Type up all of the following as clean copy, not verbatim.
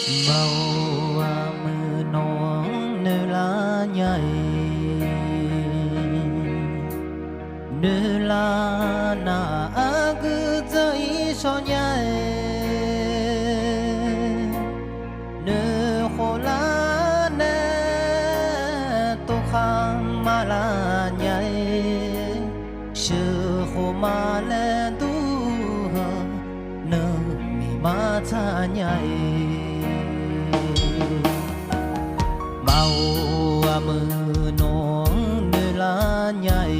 màu mưa nón nơi lá nhảy nơi lá na cứ dây so nhảy nơi khổ lá nè tô khang mà lá nhảy sự khổ mà lên tu nơi mi mà tha nhảy màu mưa nón nơi lá nhảy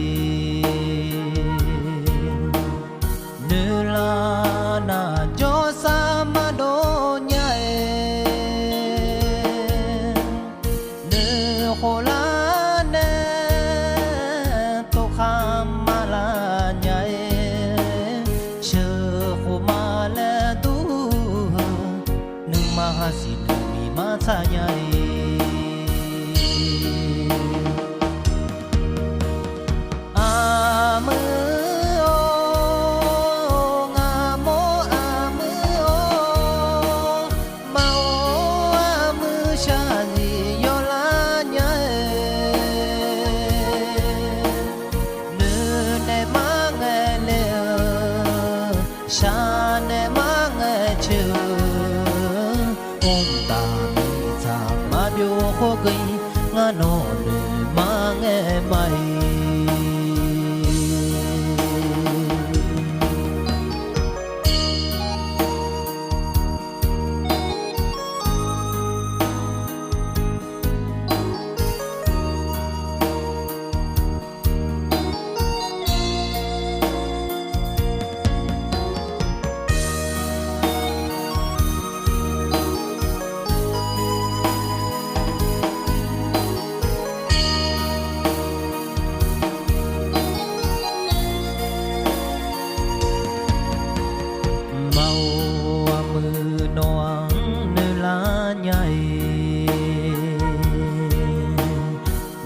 nơi lá na cho sa mà đô nhảy nơi khổ lá nè tô kham mà lá nhảy chờ khổ mà lẽ tu nơi mà xin mi mà tha nhảy khô gầy ngã nọ nơi mà nghe mày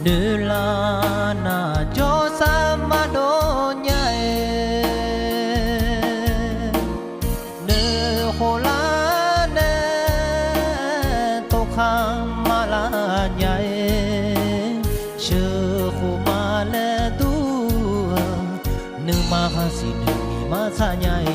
nơi lá na cho sa mà đô nhảy nơi khổ lá nè tô khang mà lá nhảy chờ khổ mà lẽ tu nơi mà xin mi mà tha nhảy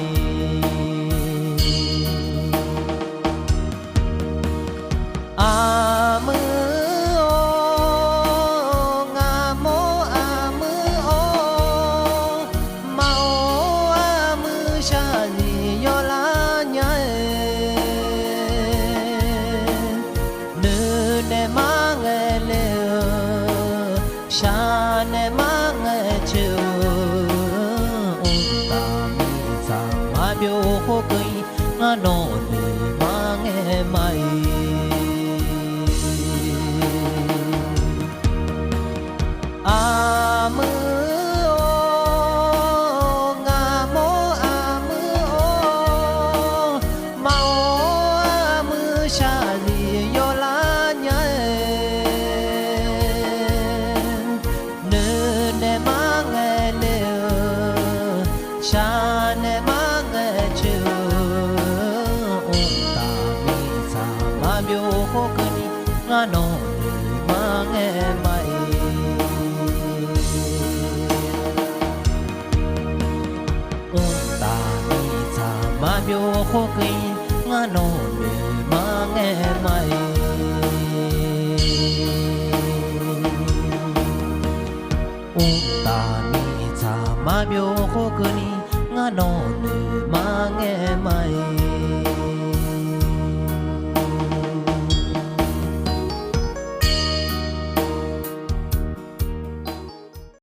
ne mang chiều ôn ta mi sa ma biểu khô cây ngã nọ nơi mang nghe mày ngã nọ nơi mà nghe mày ôn ta mi sa mà biểu khô cây ngã nọ nơi mà nghe mày ôn ta mi sa mà biểu khô cây ngã nọ nơi mà nghe mày